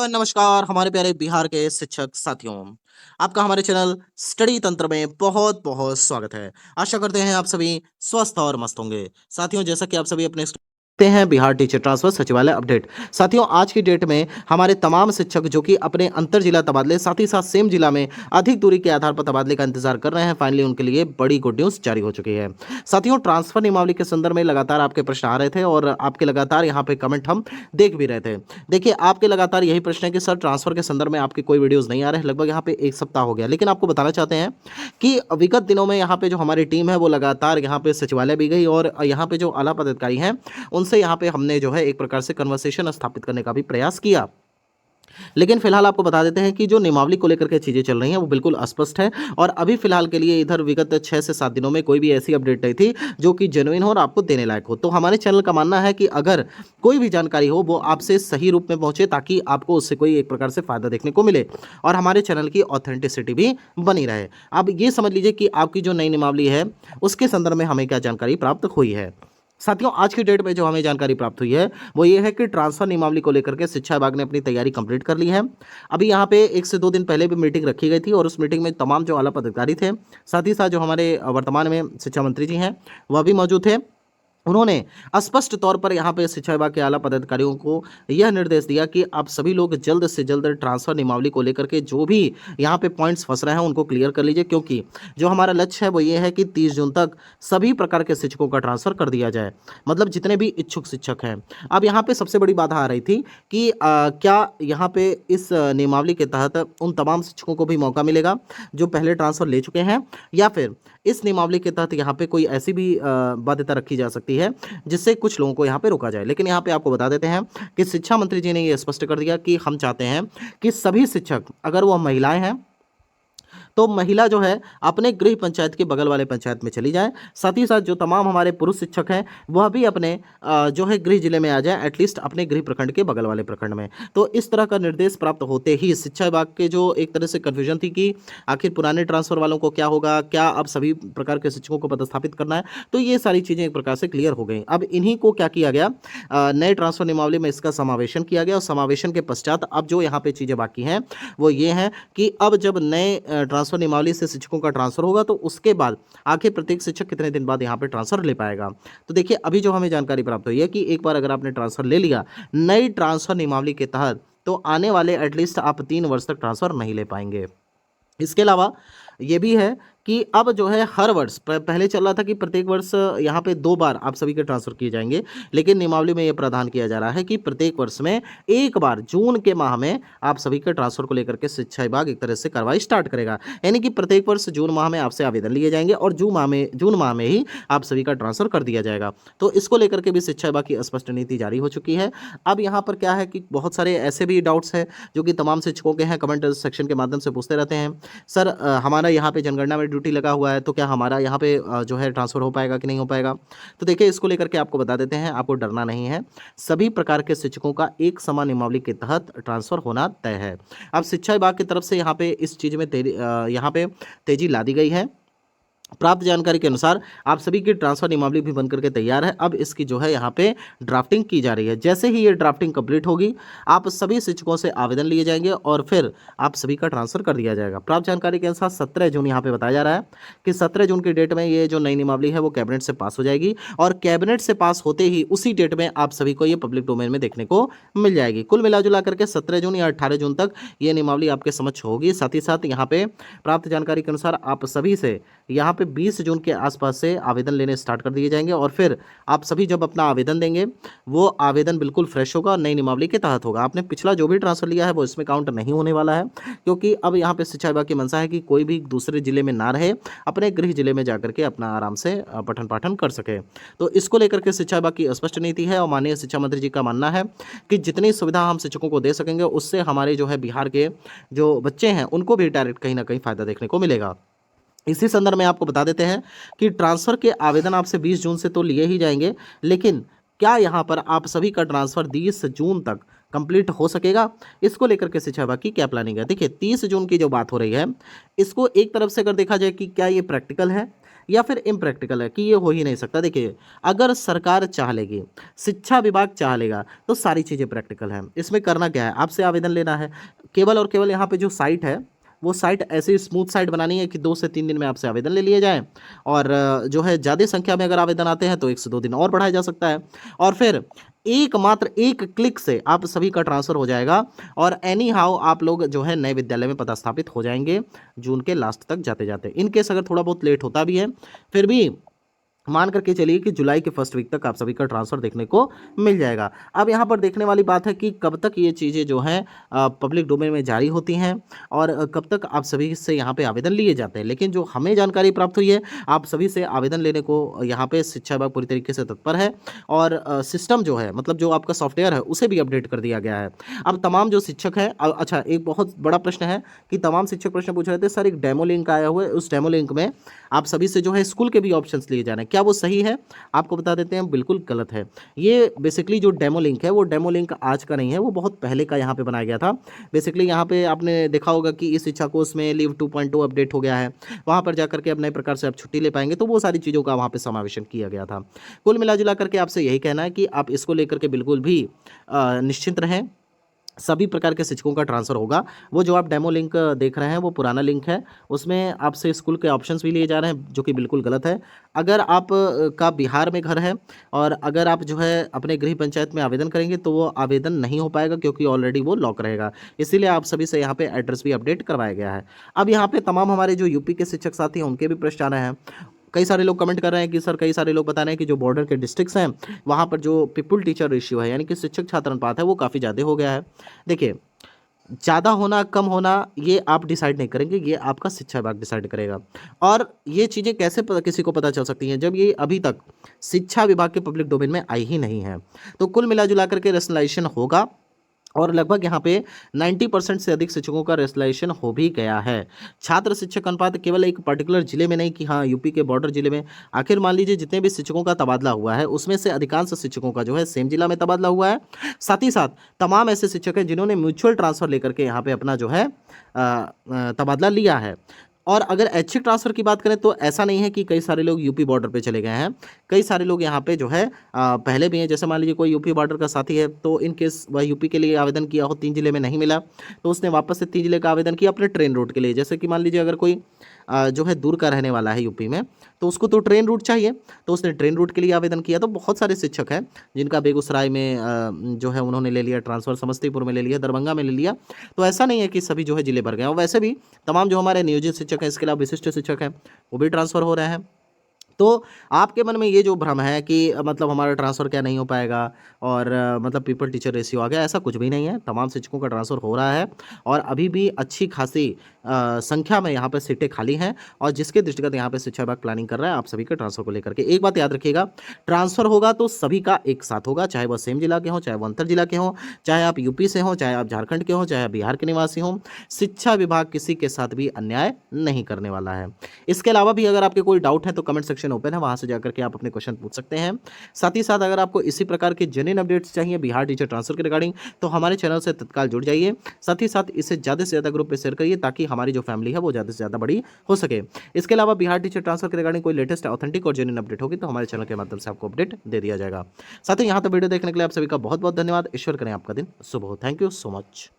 नमस्कार हमारे प्यारे बिहार के शिक्षक साथियों। आपका हमारे चैनल स्टडी तंत्र में बहुत बहुत स्वागत है। आशा करते हैं आप सभी स्वस्थ और मस्त होंगे। साथियों, जैसा कि आप सभी अपने देखते हैं बिहार टीचर ट्रांसफर सचिवालय अपडेट। साथियों, आज की डेट में हमारे तमाम शिक्षक जो कि अपने अंतर जिला तबादले साथ ही साथ सेम जिला में अधिक दूरी के आधार पर तबादले का इंतजार कर रहे हैं, फाइनली उनके लिए बड़ी गुड न्यूज जारी हो चुकी है। साथियों, ट्रांसफर नियमावली के संदर्भ में लगातार आपके प्रश्न आ रहे थे और आपके लगातार यहाँ पे कमेंट हम देख भी रहे थे। देखिए, आपके लगातार यही प्रश्न है कि सर ट्रांसफ़र के संदर्भ में आपकी कोई वीडियोज़ नहीं आ रहे हैं, लगभग यहाँ पे 1 सप्ताह हो गया। लेकिन आपको बताना चाहते हैं कि विगत दिनों में यहाँ पे जो हमारी टीम है वो लगातार यहाँ पे सचिवालय भी गई और यहाँ पे जो आला पदाधिकारी हैं, उनसे यहाँ पे हमने जो है एक प्रकार से कन्वर्सेशन स्थापित करने का भी प्रयास किया। लेकिन फिलहाल आपको बता देते हैं कि जो नियमावली को लेकर के चीज़ें चल रही हैं वो बिल्कुल अस्पष्ट है और अभी फिलहाल के लिए इधर विगत 6 से 7 दिनों में कोई भी ऐसी अपडेट नहीं थी जो कि जेन्युइन हो और आपको देने लायक हो। तो हमारे चैनल का मानना है कि अगर कोई भी जानकारी हो वो आपसे सही रूप में पहुंचे ताकि आपको उससे कोई एक प्रकार से फ़ायदा देखने को मिले और हमारे चैनल की ऑथेंटिसिटी भी बनी रहे। अब ये समझ लीजिए कि आपकी जो नई नियमावली है उसके संदर्भ में हमें क्या जानकारी प्राप्त हुई है। साथियों, आज की डेट में जो हमें जानकारी प्राप्त हुई है वो ये है कि ट्रांसफर नियमावली को लेकर के शिक्षा विभाग ने अपनी तैयारी कंप्लीट कर ली है। अभी यहाँ पे 1 से 2 दिन पहले भी मीटिंग रखी गई थी और उस मीटिंग में तमाम जो आला पदाधिकारी थे, साथ ही साथ जो हमारे वर्तमान में शिक्षा मंत्री जी हैं वह भी मौजूद थे। उन्होंने स्पष्ट तौर पर यहाँ पे शिक्षा विभाग के आला पदाधिकारियों को यह निर्देश दिया कि आप सभी लोग जल्द से जल्द ट्रांसफर नियमावली को लेकर के जो भी यहाँ पे पॉइंट्स फंस रहे हैं उनको क्लियर कर लीजिए, क्योंकि जो हमारा लक्ष्य है वो ये है कि 30 जून तक सभी प्रकार के शिक्षकों का ट्रांसफर कर दिया जाए, मतलब जितने भी इच्छुक शिक्षक हैं। अब यहाँ पे सबसे बड़ी बाधा आ रही थी कि क्या यहाँ पे इस नियमावली के तहत उन तमाम शिक्षकों को भी मौका मिलेगा जो पहले ट्रांसफर ले चुके हैं, या फिर इस नियमावली के तहत यहाँ पे कोई ऐसी भी बाध्यता रखी जा सकती है जिससे कुछ लोगों को यहाँ पे रोका जाए। लेकिन यहाँ पे आपको बता देते हैं कि शिक्षा मंत्री जी ने ये स्पष्ट कर दिया कि हम चाहते हैं कि सभी शिक्षक, अगर वह महिलाएं हैं तो महिला जो है अपने गृह पंचायत के बगल वाले पंचायत में चली जाए, साथ ही साथ जो तमाम हमारे पुरुष शिक्षक हैं वह भी अपने जो है गृह जिले में आ जाए, एटलीस्ट अपने गृह प्रखंड के बगल वाले प्रखंड में। तो इस तरह का निर्देश प्राप्त होते ही शिक्षा विभाग के जो एक तरह से कन्फ्यूजन थी कि आखिर पुराने ट्रांसफर वालों को क्या होगा, क्या अब सभी प्रकार के शिक्षकों को पदस्थापित करना है, तो ये सारी चीज़ें एक प्रकार से क्लियर हो गई। अब इन्हीं को क्या किया गया, नए ट्रांसफर नियमावली में इसका समावेशन किया गया और समावेशन के पश्चात अब जो यहाँ पे चीज़ें बाकी हैं वो ये हैं कि अब जब नए ट्रांसफर नियमावली से शिक्षकों का ट्रांसफर होगा तो उसके बाद आखिर प्रत्येक शिक्षक कितने दिन बाद यहाँ पे ट्रांसफर ले पाएगा। तो देखिए, अभी जो हमें जानकारी प्राप्त हुई है कि एक बार अगर आपने ट्रांसफर ले लिया नई ट्रांसफर नियमावली के तहत, तो आने वाले एटलीस्ट आप 3 वर्ष तक ट्रांसफर नहीं ले पाएंगे। इसके अलावा ये भी है कि अब जो है हर वर्ष पहले चल रहा था कि प्रत्येक वर्ष यहाँ पे 2 बार आप सभी के ट्रांसफ़र किए जाएंगे, लेकिन नियमावली में ये प्रावधान किया जा रहा है कि प्रत्येक वर्ष में एक बार जून के माह में आप सभी के ट्रांसफ़र को लेकर के शिक्षा विभाग एक तरह से कार्रवाई स्टार्ट करेगा। यानी कि प्रत्येक वर्ष जून माह में आपसे आवेदन लिए जाएंगे और जून माह में ही आप सभी का ट्रांसफ़र कर दिया जाएगा। तो इसको लेकर के भी शिक्षा विभाग की स्पष्ट नीति जारी हो चुकी है। अब यहाँ पर क्या है कि बहुत सारे ऐसे भी डाउट्स हैं जो कि तमाम शिक्षकों के हैं, कमेंट सेक्शन के माध्यम से पूछते रहते हैं, सर हमारा यहाँ पे जनगणना में ड्यूटी लगा हुआ है तो क्या हमारा यहाँ पे जो है ट्रांसफ़र हो पाएगा कि नहीं हो पाएगा। तो देखिए, इसको लेकर के आपको बता देते हैं, आपको डरना नहीं है। सभी प्रकार के शिक्षकों का एक समान नियमावली के तहत ट्रांसफ़र होना तय है। अब शिक्षा विभाग की तरफ से यहाँ पे इस चीज़ में यहाँ पे तेजी ला दी गई है। प्राप्त जानकारी के अनुसार आप सभी की ट्रांसफर नियमावली भी बनकर के तैयार है। अब इसकी जो है यहाँ पे ड्राफ्टिंग की जा रही है। जैसे ही ये ड्राफ्टिंग कंप्लीट होगी आप सभी शिक्षकों से आवेदन लिए जाएंगे और फिर आप सभी का ट्रांसफर कर दिया जाएगा। प्राप्त जानकारी के अनुसार 17 जून यहाँ पे बताया जा रहा है कि 17 जून की डेट में ये जो नई नियमावली है वो कैबिनेट से पास हो जाएगी और कैबिनेट से पास होते ही उसी डेट में आप सभी को ये पब्लिक डोमेन में देखने को मिल जाएगी। कुल मिला जुला करके 17 जून या 18 जून तक ये नियमावली आपके समक्ष होगी। साथ ही साथ यहाँ पे प्राप्त जानकारी के अनुसार आप सभी से यहाँ पे 20 जून के आसपास से आवेदन लेने स्टार्ट कर दिए जाएंगे और फिर आप सभी जब अपना आवेदन देंगे वो आवेदन बिल्कुल फ्रेश होगा, नई नियमावली के तहत होगा। आपने पिछला जो भी ट्रांसफर लिया है वो इसमें काउंट नहीं होने वाला है, क्योंकि अब यहाँ पे शिक्षा विभाग की मंशा है कि कोई भी दूसरे जिले में ना रहे, अपने गृह जिले में जाकर के अपना आराम से पठन पाठन कर सके। तो इसको लेकर के शिक्षा विभाग की स्पष्ट नीति है और माननीय शिक्षा मंत्री जी का मानना है कि जितनी सुविधा हम शिक्षकों को दे सकेंगे उससे हमारे जो है बिहार के जो बच्चे हैं उनको भी डायरेक्ट कहीं ना कहीं फ़ायदा देखने को मिलेगा। इसी संदर्भ में आपको बता देते हैं कि ट्रांसफ़र के आवेदन आपसे 20 जून से तो लिए ही जाएंगे, लेकिन क्या यहाँ पर आप सभी का ट्रांसफ़र 30 जून तक कंप्लीट हो सकेगा, इसको लेकर के शिक्षा विभाग की क्या प्लानिंग है। देखिए, 30 जून की जो बात हो रही है इसको एक तरफ से अगर देखा जाए कि क्या ये प्रैक्टिकल है या फिर इम्प्रैक्टिकल है कि ये हो ही नहीं सकता? देखिए, अगर सरकार चाह लेगी, शिक्षा विभाग चाह लेगा, तो सारी चीज़ें प्रैक्टिकल हैं। इसमें करना क्या है? आपसे आवेदन लेना है। केवल और केवल यहाँ पे जो साइट है, वो साइट ऐसी स्मूथ साइट बनानी है कि 2 से 3 दिन में आपसे आवेदन ले लिए जाएँ और जो है ज़्यादा संख्या में अगर आवेदन आते हैं तो 1 से 2 दिन और बढ़ाया जा सकता है और फिर मात्र एक क्लिक से आप सभी का ट्रांसफ़र हो जाएगा और एनी हाउ आप लोग जो है नए विद्यालय में पदस्थापित हो जाएँगे जून के लास्ट तक जाते-जाते। इन केस अगर थोड़ा बहुत लेट होता भी है, फिर भी मान करके चलिए कि जुलाई के फर्स्ट वीक तक आप सभी का ट्रांसफ़र देखने को मिल जाएगा। अब यहाँ पर देखने वाली बात है कि कब तक ये चीज़ें जो हैं पब्लिक डोमेन में जारी होती हैं और कब तक आप सभी से यहाँ पे आवेदन लिए जाते हैं। लेकिन जो हमें जानकारी प्राप्त हुई है, आप सभी से आवेदन लेने को यहाँ पे शिक्षा विभाग पूरी तरीके से तत्पर है और सिस्टम जो है मतलब जो आपका सॉफ्टवेयर है, उसे भी अपडेट कर दिया गया है। अब तमाम जो शिक्षक हैं अच्छा एक बहुत बड़ा प्रश्न है कि तमाम शिक्षक प्रश्न पूछ रहे थे, सर एक डेमो लिंक आया हुआ है, उस डेमो लिंक में आप सभी से जो है स्कूल के भी ऑप्शंस लिए जा रहे हैं। क्या वो सही है? आपको बता देते हैं बिल्कुल गलत है। ये बेसिकली जो डेमो लिंक है वो डेमो लिंक आज का नहीं है, वो बहुत पहले का यहाँ पे बनाया गया था। बेसिकली यहाँ पे आपने देखा होगा कि इस शिक्षा कोर्स में लीव 2.2 अपडेट हो गया है। वहाँ पर जाकर के अब नए प्रकार से आप छुट्टी ले पाएँगे, तो वो सारी चीज़ों का वहाँ पे समावेशन किया गया था। कुल मिला-जुला करके आपसे यही कहना है कि आप इसको लेकर के बिल्कुल भी निश्चिंत रहें। सभी प्रकार के शिक्षकों का ट्रांसफ़र होगा। वो जो आप डेमो लिंक देख रहे हैं वो पुराना लिंक है। उसमें आपसे स्कूल के ऑप्शंस भी लिए जा रहे हैं जो कि बिल्कुल गलत है। अगर आप का बिहार में घर है और अगर आप जो है अपने गृह पंचायत में आवेदन करेंगे तो वो आवेदन नहीं हो पाएगा क्योंकि ऑलरेडी वो लॉक रहेगा। इसीलिए आप सभी से यहाँ पे एड्रेस भी अपडेट करवाया गया है। अब यहाँ पे तमाम हमारे जो यूपी के शिक्षक साथी हैं उनके भी प्रश्न आ रहे हैं। कई सारे लोग कमेंट कर रहे हैं कि सर कई सारे लोग बता रहे हैं कि जो बॉर्डर के डिस्ट्रिक्ट्स हैं वहाँ पर जो पीपल टीचर रेशियो है यानी कि शिक्षक छात्र अनुपात है वो काफ़ी ज़्यादा हो गया है। देखिए, ज़्यादा होना, कम होना ये आप डिसाइड नहीं करेंगे, ये आपका शिक्षा विभाग डिसाइड करेगा। और ये चीज़ें कैसे किसी को पता चल सकती हैं जब ये अभी तक शिक्षा विभाग के पब्लिक डोमेन में आई ही नहीं है। तो कुल मिला जुला करके रैशनलाइजेशन होगा और लगभग यहाँ पे 90% से अधिक शिक्षकों का रैशनलाइजेशन हो भी गया है। छात्र शिक्षक अनुपात केवल एक पर्टिकुलर जिले में नहीं कि हाँ यूपी के बॉर्डर जिले में, आखिर मान लीजिए जितने भी शिक्षकों का तबादला हुआ है उसमें से अधिकांश शिक्षकों का जो है सेम जिला में तबादला हुआ है। साथ ही साथ तमाम ऐसे शिक्षक हैं जिन्होंने म्यूचुअल ट्रांसफ़र लेकर के यहाँ पे अपना जो है तबादला लिया है। और अगर ऐच्छिक ट्रांसफ़र की बात करें तो ऐसा नहीं है कि कई सारे लोग यूपी बॉर्डर पे चले गए हैं। कई सारे लोग यहाँ पे जो है पहले भी हैं। जैसे मान लीजिए कोई यूपी बॉर्डर का साथी है तो इन केस वह यूपी के लिए आवेदन किया हो, 3 जिले में नहीं मिला तो उसने वापस से 3 जिले का आवेदन किया अपने ट्रेन रूट के लिए। जैसे कि मान लीजिए अगर कोई जो है दूर का रहने वाला है यूपी में तो उसको तो ट्रेन रूट चाहिए, तो उसने ट्रेन रूट के लिए आवेदन किया। तो बहुत सारे शिक्षक हैं जिनका बेगूसराय में जो है उन्होंने ले लिया ट्रांसफ़र, समस्तीपुर में ले लिया, दरभंगा में ले लिया। तो ऐसा नहीं है कि सभी जो है जिले भर गए हैं और वैसे भी तमाम जो हमारे नियोजित शिक्षक हैं, इसके अलावा विशिष्ट शिक्षक हैं, वो भी ट्रांसफ़र हो रहे हैं। तो आपके मन में ये जो भ्रम है कि मतलब हमारा ट्रांसफ़र क्या नहीं हो पाएगा और मतलब पीपल टीचर रेशियो आ गया, ऐसा कुछ भी नहीं है। तमाम शिक्षकों का ट्रांसफ़र हो रहा है और अभी भी अच्छी खासी संख्या में यहाँ पे सीटें खाली हैं और जिसके दृष्टिगत यहाँ पे शिक्षा विभाग प्लानिंग कर रहा है आप सभी के ट्रांसफ़र को लेकर के। एक बात याद रखिएगा, ट्रांसफ़र होगा तो सभी का एक साथ होगा, चाहे वह सेम जिला के हों, चाहे वो अंतर जिला के हों, चाहे आप यूपी से हों, चाहे आप झारखंड के हों, चाहे आप बिहार के निवासी हों। शिक्षा विभाग किसी के साथ भी अन्याय नहीं करने वाला है। इसके अलावा भी अगर आपके कोई डाउट है तो कमेंट सेक्शन ओपन है, वहाँ से जाकर के आप अपने क्वेश्चन पूछ सकते हैं। साथ ही साथ अगर आपको इसी प्रकार के जेन्युइन अपडेट्स चाहिए बिहार टीचर ट्रांसफ़र के रिगार्डिंग तो हमारे चैनल से तत्काल जुड़ जाइए। साथ ही साथ इसे ज़्यादा से ज़्यादा ग्रुप पे शेयर करिए ताकि हमारी जो फैमिली है वो ज़्यादा से ज़्यादा बड़ी हो सके। इसके अलावा बिहार टीचर ट्रांसफ़र के रिगार्डिंग कोई लेटेस्ट ऑथेंटिक और जेन्युइन अपडेट होगी तो हमारे चैनल के माध्यम से आपको अपडेट दे दिया जाएगा। साथ ही यहाँ तक वीडियो देखने के लिए आप सभी का बहुत बहुत धन्यवाद। ईश्वर करें आपका दिन शुभ हो। Thank you so much.